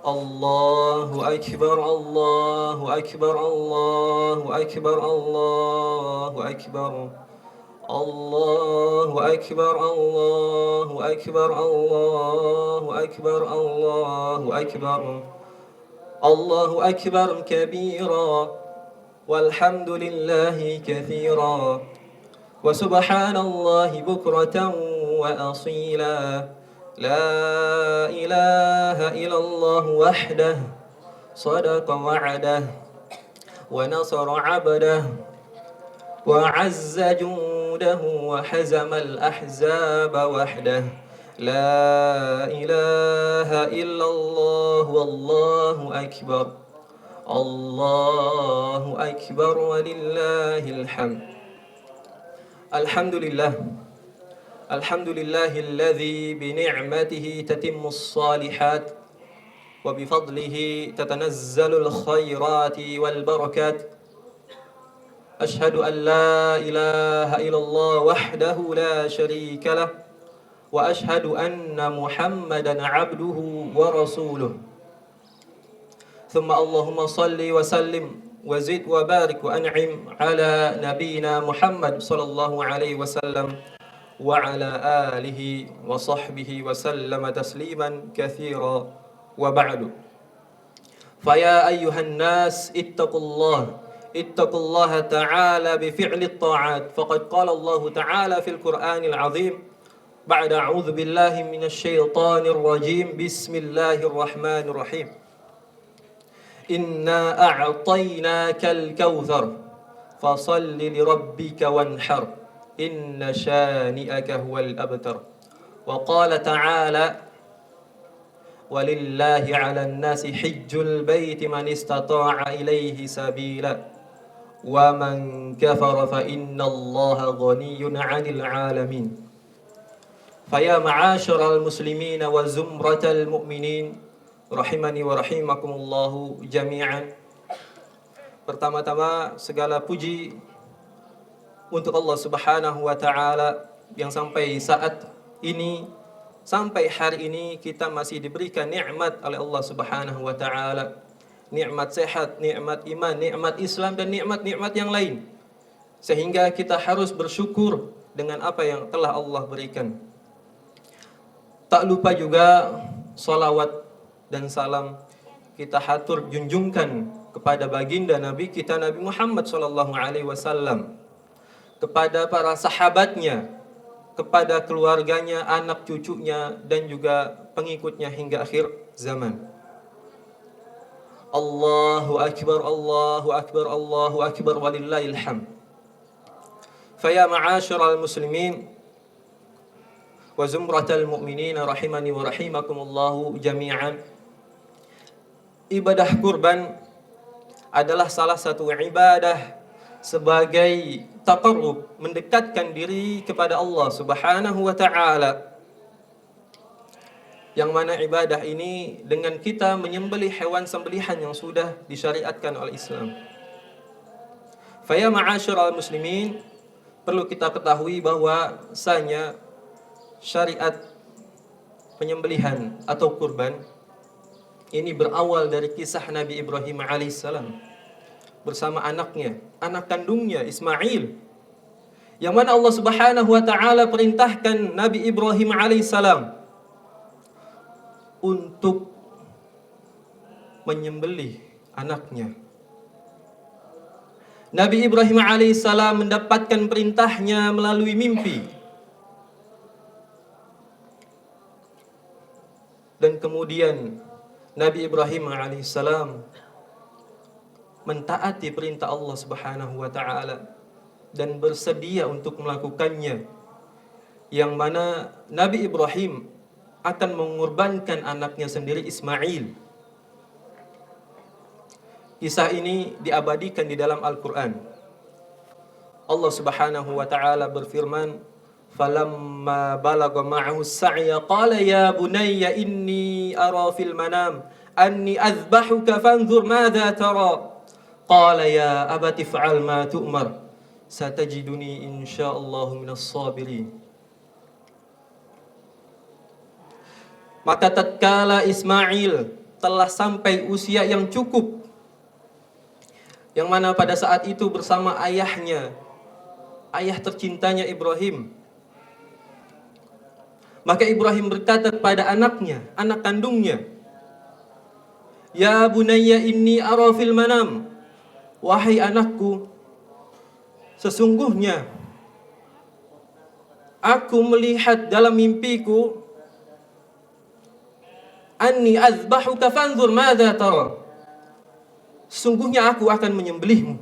الله أكبر الله أكبر الله أكبر الله أكبر الله أكبر الله أكبر الله أكبر الله أكبر الله أكبر كبيرا والحمد لله كثيرا وسبحان الله بكرة وأصيلا لا إله إلا الله وحده صدق وعده ونصر عبده وعز جنده وحزم الأحزاب وحده لا إله إلا الله والله أكبر الله أكبر ولله الحمد الحمد لله الحمد لله الذي بنعمته تتم الصالحات وبفضله تتنزل الخيرات والبركات أشهد أن لا إله إلا الله وحده لا شريك له وأشهد أن محمدا عبده ورسوله ثم اللهم صل وسلم وزد وبارك وأنعم على نبينا محمد صلى الله عليه وسلم وعلى آله وصحبه وسلم تسليما كثيرا وبعد فيا أيها الناس اتقوا الله تعالى بفعل الطاعات فقد قال الله تعالى في القرآن العظيم بعد أعوذ بالله من الشيطان الرجيم بسم الله الرحمن الرحيم إنا أعطيناك الكوثر فصل لربك وانحر إن شانئك هو الأبتر وقال تعالى ولله على الناس حج البيت من استطاع إليه سبيلا ومن كفر فإن الله غني عن العالمين فيا معاشر المسلمين وزمرة المؤمنين rahimani wa rahimakumullahu jami'an. Pertama-tama segala puji untuk Allah Subhanahu wa taala yang sampai saat ini, sampai hari ini kita masih diberikan nikmat oleh Allah Subhanahu wa taala. Nikmat sehat, nikmat iman, nikmat Islam dan nikmat-nikmat yang lain. Sehingga kita harus bersyukur dengan apa yang telah Allah berikan. Tak lupa juga salawat dan salam kita hatur junjungkan kepada baginda Nabi kita Nabi Muhammad sallallahu alaihi wasallam, kepada para sahabatnya, kepada keluarganya, anak cucunya dan juga pengikutnya hingga akhir zaman. Allahu akbar, Allahu akbar, Allahu akbar walillahil hamd. Faya ma'asyiral muslimin wa zumratal mu'minin rahimani wa rahimakumullahu jami'an. Ibadah kurban adalah salah satu ibadah sebagai taqarrub, mendekatkan diri kepada Allah Subhanahu wa taala. Yang mana ibadah ini dengan kita menyembelih hewan sembelihan yang sudah disyariatkan oleh Islam. Faya ma'asyiral muslimin, perlu kita ketahui bahwasanya syariat penyembelihan atau kurban ini berawal dari kisah Nabi Ibrahim alaihissalam bersama anaknya, anak kandungnya Ismail, yang mana Allah Subhanahu wa taala perintahkan Nabi Ibrahim alaihissalam untuk menyembelih anaknya. Nabi Ibrahim alaihissalam mendapatkan perintahnya melalui mimpi. Dan kemudian Nabi Ibrahim alaihissalam mentaati perintah Allah Subhanahu wa taala dan bersedia untuk melakukannya, yang mana Nabi Ibrahim akan mengorbankan anaknya sendiri Ismail. Kisah ini diabadikan di dalam Al-Qur'an. Allah Subhanahu wa taala berfirman, falamma balagha ma'ahu as-sa'ya qala ya bunayya inni ara fil manam anni azbahuka fanzur madza tara qala ya abati fa'al ma tu'mar satajiduni insyaallah minas sabirin. Maka tatkala Ismail telah sampai usia yang cukup, yang mana pada saat itu bersama ayahnya, ayah tercintanya Ibrahim. Maka Ibrahim berkata kepada anaknya, anak kandungnya, "Ya bunayya inni ara fil manam." Wahai anakku, sesungguhnya aku melihat dalam mimpiku, anni azbahuka fanzur madza tara. Sungguhnya aku akan menyembelihmu.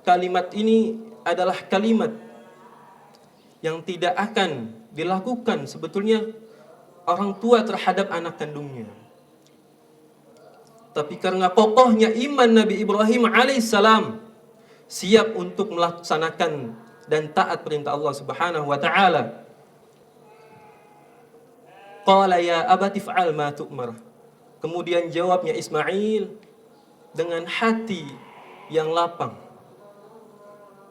Kalimat ini adalah kalimat yang tidak akan dilakukan sebetulnya orang tua terhadap anak kandungnya. Tapi karena kokohnya iman Nabi Ibrahim alaihissalam, siap untuk melaksanakan dan taat perintah Allah Subhanahu wa taala. Qala ya abati fa'al ma tu'mar. Kemudian jawabnya Ismail dengan hati yang lapang.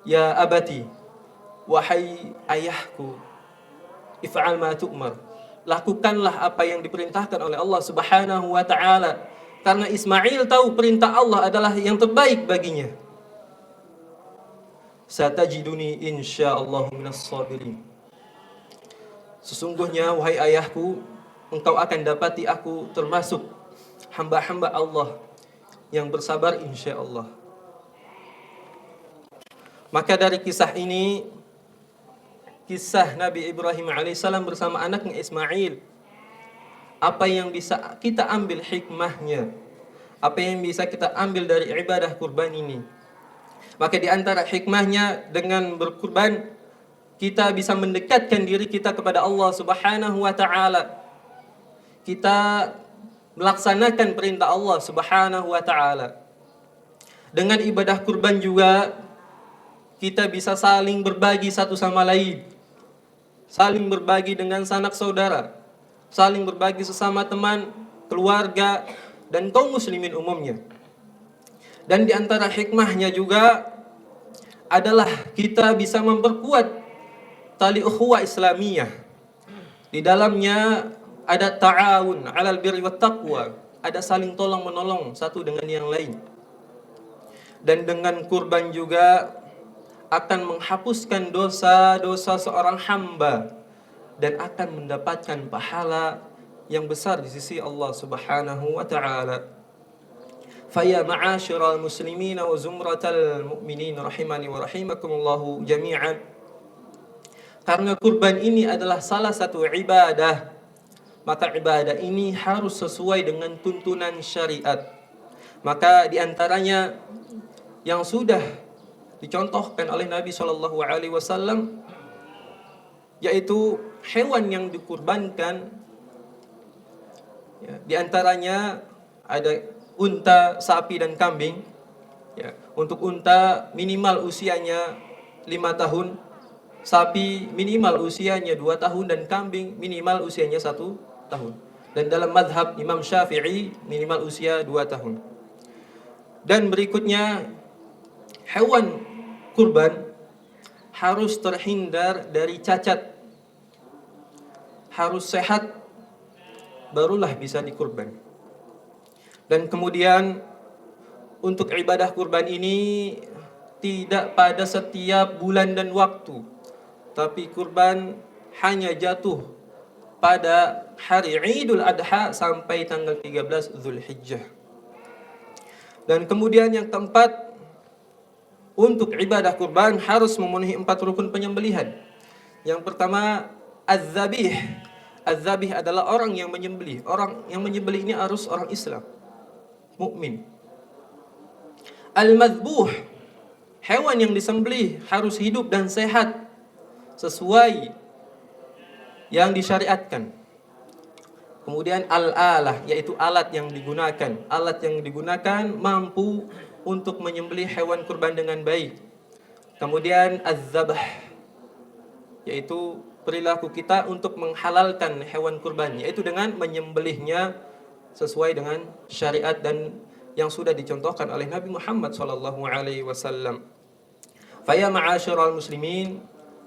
Ya abati, wahai ayahku, if'al ma tu'mar. Lakukanlah apa yang diperintahkan oleh Allah Subhanahu wa taala. Karena Ismail tahu perintah Allah adalah yang terbaik baginya. Satajiduni insyaallah minas sabirin. Sesungguhnya wahai ayahku, engkau akan dapati aku termasuk hamba-hamba Allah yang bersabar insyaallah. Maka dari kisah ini, kisah Nabi Ibrahim alaihissalam bersama anaknya Ismail, apa yang bisa kita ambil hikmahnya? Apa yang bisa kita ambil dari ibadah kurban ini? Maka di antara hikmahnya, dengan berkurban kita bisa mendekatkan diri kita kepada Allah Subhanahu wa taala. Kita melaksanakan perintah Allah Subhanahu wa taala. Dengan ibadah kurban juga kita bisa saling berbagi satu sama lain. Saling berbagi dengan sanak saudara, saling berbagi sesama teman, keluarga, dan kaum muslimin umumnya. Dan di antara hikmahnya juga adalah kita bisa memperkuat tali ukhuwah Islamiyah. Di dalamnya ada ta'awun 'alal birri wat taqwa, ada saling tolong menolong satu dengan yang lain. Dan dengan kurban juga akan menghapuskan dosa-dosa seorang hamba dan akan mendapatkan pahala yang besar di sisi Allah Subhanahu wa taala. Faya ma'asyiral muslimin wa zumratal mu'minin rahimani wa rahimakumullah jami'an. Karena kurban ini adalah salah satu ibadah, maka ibadah ini harus sesuai dengan tuntunan syariat. Maka di antaranya yang sudah dicontohkan oleh Nabi sallallahu alaihi wasallam, yaitu hewan yang dikurbankan, ya, di antaranya ada unta, sapi, dan kambing. Ya, untuk unta minimal usianya 5 tahun, sapi minimal usianya 2 tahun, dan kambing minimal usianya 1 tahun. Dan dalam mazhab Imam Syafi'i minimal usia 2 tahun. Dan berikutnya, hewan kurban harus terhindar dari cacat, harus sehat, barulah bisa dikurban. Dan kemudian untuk ibadah kurban ini tidak pada setiap bulan dan waktu, tapi kurban hanya jatuh pada hari Idul Adha sampai tanggal 13 Zulhijjah. Dan kemudian yang keempat, untuk ibadah kurban harus memenuhi 4 rukun penyembelihan. Yang pertama, az-zabih. Az-zabih adalah orang yang menyembelih. Orang yang menyembelih ini harus orang Islam, mukmin. Al-madhbuh, hewan yang disembelih harus hidup dan sehat sesuai yang disyariatkan. Kemudian al-alah, yaitu alat yang digunakan. Alat yang digunakan mampu untuk menyembelih hewan kurban dengan baik. Kemudian az-zabah, yaitu perilaku kita untuk menghalalkan hewan kurban, yaitu dengan menyembelihnya sesuai dengan syariat dan yang sudah dicontohkan oleh Nabi Muhammad SAW. Faya ma'asyiral muslimin,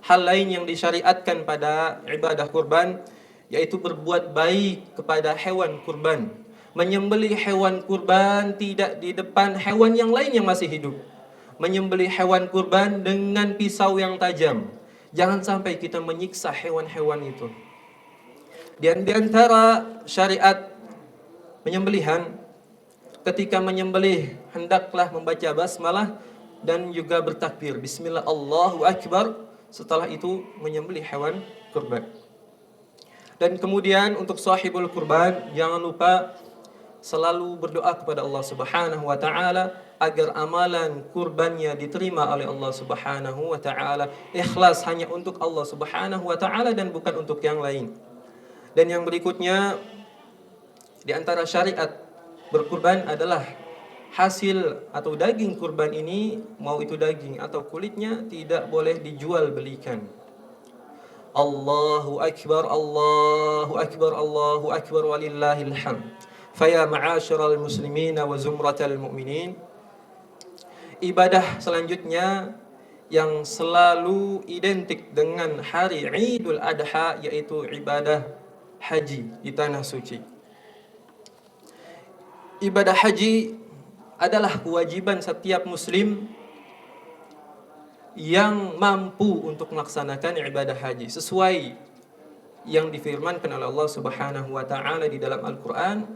hal lain yang disyariatkan pada ibadah kurban yaitu berbuat baik kepada hewan kurban. Menyembelih hewan kurban tidak di depan hewan yang lain yang masih hidup. Menyembelih hewan kurban dengan pisau yang tajam. Jangan sampai kita menyiksa hewan-hewan itu. Di antara syariat penyembelihan, ketika menyembelih hendaklah membaca basmalah dan juga bertakbir, bismillah Allahu akbar, setelah itu menyembelih hewan kurban. Dan kemudian untuk sahibul kurban, jangan lupa selalu berdoa kepada Allah Subhanahu wa taala agar amalan kurbannya diterima oleh Allah Subhanahu wa taala, ikhlas hanya untuk Allah Subhanahu wa taala dan bukan untuk yang lain. Dan yang berikutnya, di antara syariat berkurban adalah hasil atau daging kurban ini, mau itu daging atau kulitnya, tidak boleh dijual belikan. Allahu akbar, Allahu akbar, Allahu akbar, walillahil hamd. Faya ma'asyiral muslimin wa zumratal mu'minin. Ibadah selanjutnya yang selalu identik dengan hari Idul Adha yaitu ibadah haji di tanah suci. Ibadah haji adalah kewajiban setiap muslim yang mampu untuk melaksanakan ibadah haji sesuai yang difirmankan oleh Allah Subhanahu wa taala di dalam Al-Qur'an,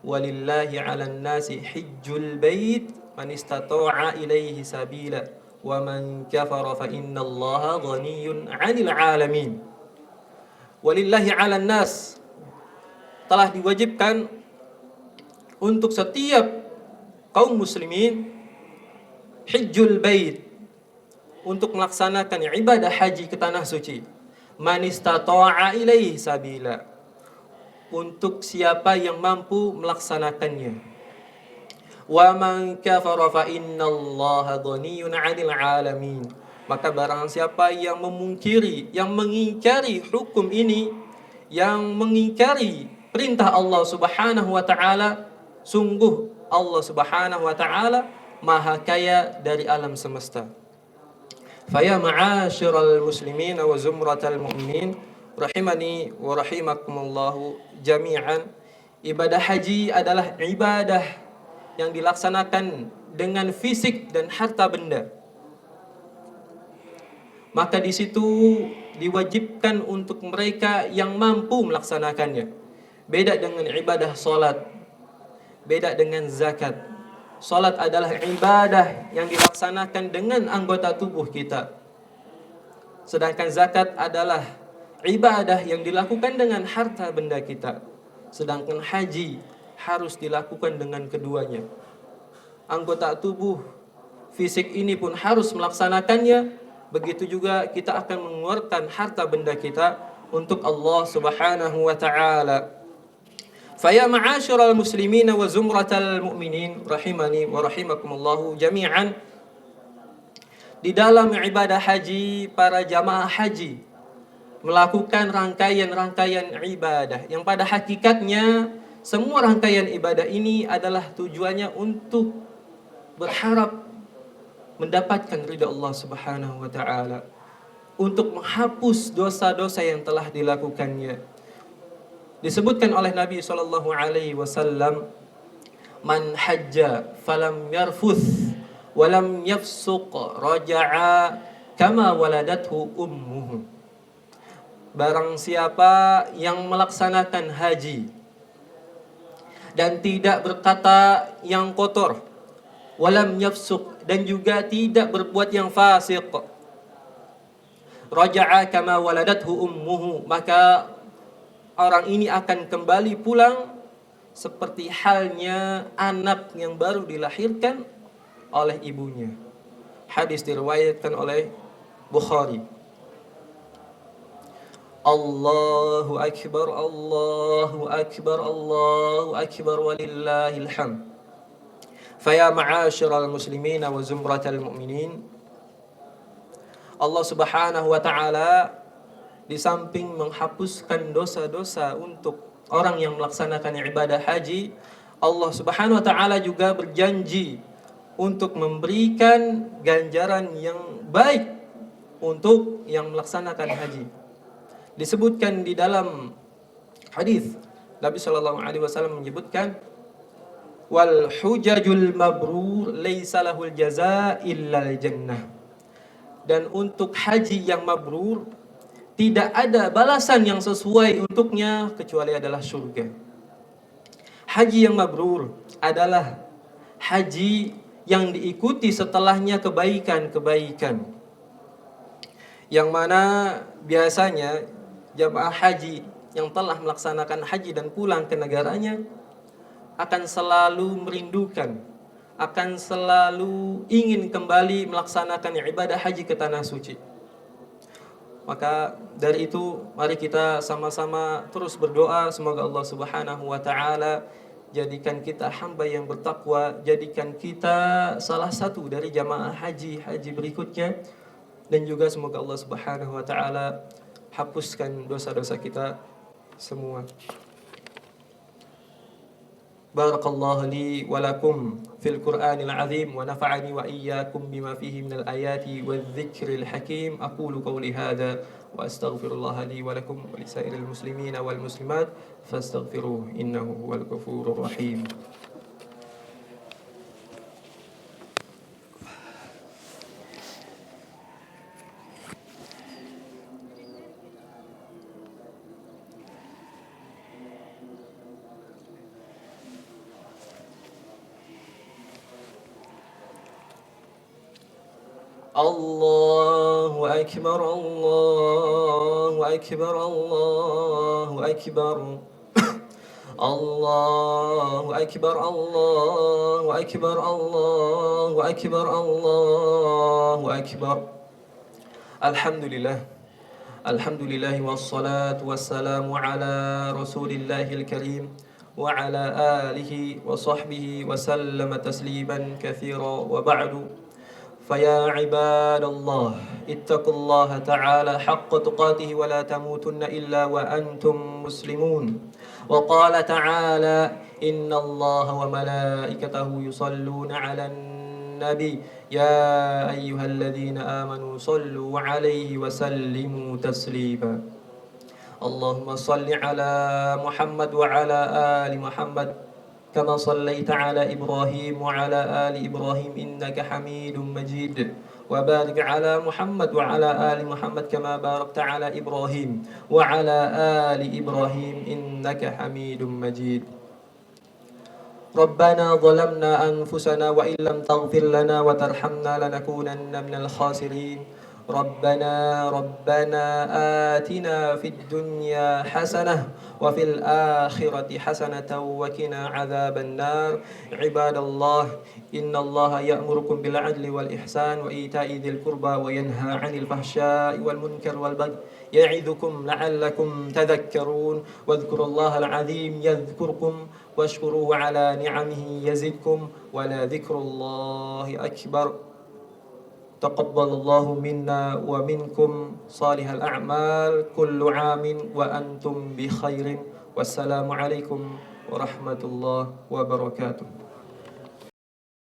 walillahi 'alan nasi hajjul bait man istata'a ilaihi sabila wa man kafara fa innallaha ghaniyyun 'anil 'alamin. Walillahi 'alan nas, telah diwajibkan untuk setiap kaum muslimin hajjul bait, untuk melaksanakan ibadah haji ke tanah suci. Man istata'a ilaihi sabila, untuk siapa yang mampu melaksanakannya. Wa man kafara fa innallaha ghaniyyun 'anil 'alamin, maka barang siapa yang memungkiri, yang mengingkari hukum ini, yang mengingkari perintah Allah Subhanahu wa taala, sungguh Allah Subhanahu wa taala maha kaya dari alam semesta. Faya ma'asyiral muslimin wa zumratal mu'minin rahimani wa rahimakumullahu jami'an. Ibadah haji adalah ibadah yang dilaksanakan dengan fisik dan harta benda. Maka di situ diwajibkan untuk mereka yang mampu melaksanakannya. Beda dengan ibadah salat, beda dengan zakat. Salat adalah ibadah yang dilaksanakan dengan anggota tubuh kita. Sedangkan zakat adalah ibadah yang dilakukan dengan harta benda kita. Sedangkan haji harus dilakukan dengan keduanya. Anggota tubuh fisik ini pun harus melaksanakannya. Begitu juga kita akan mengeluarkan harta benda kita untuk Allah Subhanahu wa taala. Faya ma'asyiral muslimin wa zumratal mu'minin rahimani wa rahimakumullahu jami'an. Di dalam ibadah haji, para jamaah haji melakukan rangkaian-rangkaian ibadah yang pada hakikatnya semua rangkaian ibadah ini adalah tujuannya untuk berharap mendapatkan ridha Allah Subhanahu wa taala, untuk menghapus dosa-dosa yang telah dilakukannya. Disebutkan oleh Nabi sallallahu alaihi wasallam, man hajja falam yarfuth wa lam yafsuq raja'a kama waladathu ummuhu. Barang siapa yang melaksanakan haji dan tidak berkata yang kotor, walam yafsuq, dan juga tidak berbuat yang fasik, raja'a kama waladathu ummuhu, maka orang ini akan kembali pulang seperti halnya anak yang baru dilahirkan oleh ibunya. Hadis diriwayatkan oleh Bukhari. Allahu akbar, Allahu akbar, Allahu akbar, walillahil hamd. Faya ma'asyiral muslimin wa zumratal mu'minin. Allah Subhanahu wa taala di samping menghapuskan dosa-dosa untuk orang yang melaksanakan ibadah haji, Allah Subhanahu wa taala juga berjanji untuk memberikan ganjaran yang baik untuk yang melaksanakan haji. Disebutkan di dalam hadis Nabi Shallallahu Alaihi Wasallam menyebutkan, wal hujajul mabrur laisa lahul jaza illal jannah. Dan untuk haji yang mabrur tidak ada balasan yang sesuai untuknya kecuali adalah surga. Haji yang mabrur adalah haji yang diikuti setelahnya kebaikan-kebaikan, yang mana biasanya jamaah haji yang telah melaksanakan haji dan pulang ke negaranya akan selalu merindukan, akan selalu ingin kembali melaksanakan ibadah haji ke tanah suci. Maka dari itu mari kita sama-sama terus berdoa semoga Allah Subhanahu wa taala jadikan kita hamba yang bertakwa, jadikan kita salah satu dari jamaah haji berikutnya, dan juga semoga Allah Subhanahu wa taala hapuskan dosa-dosa kita semua. Barakallahu li wa lakum fil Qur'anil azim wa nafa'ani wa iyyakum bima fihi minal ayati wadh-dhikril hakim. Aqulu qawli hadha wa astaghfirullaha li wa lakum wa lisairil muslimina wal muslimat fastaghfiruhu innahu huwal ghafurur rahim. Allahu akbar, Allahu akbar, Allahu akbar. Allahu akbar, Allahu akbar, Allahu akbar, Allahu akbar. Alhamdulillah. Alhamdulillah wassalatu wassalamu ala Rasulillahil karim wa ala alihi wa sahbihi wa sallama tasliman katsira wa ba'du. فيا عباد الله اتقوا الله تعالى حق تقاته ولا تموتن إلا وأنتم مسلمون. وقال تعالى إن الله وملائكته يصلون على النبي يا أيها الذين آمنوا صلوا عليه وسلموا تسليما. اللهم صل على محمد وعلى آل محمد كما صليت على إبراهيم وعلى آل إبراهيم إنك حميد مجيد. وبارك على محمد وعلى آل محمد كما باركت على إبراهيم وعلى آل إبراهيم إنك حميد مجيد. ربنا ظلمنا أنفسنا وإن لم تغفر لنا وترحمنا لنكونن من الخاسرين. ربنا آتنا في الدنيا حسنة وفي الآخرة حسنة وقنا عذاب النار. عباد الله إن الله يأمركم بالعدل والإحسان وإيتاء ذي القربى وينهى عن الفحشاء والمنكر والبغي يعظكم لعلكم تذكرون. واذكروا الله العظيم يذكركم واشكروه على نعمه يزدكم ولذكر الله أكبر. تقبل الله منا ومنكم صالح الأعمال كل عام وأنتم بخير. والسلام عليكم ورحمة الله وبركاته.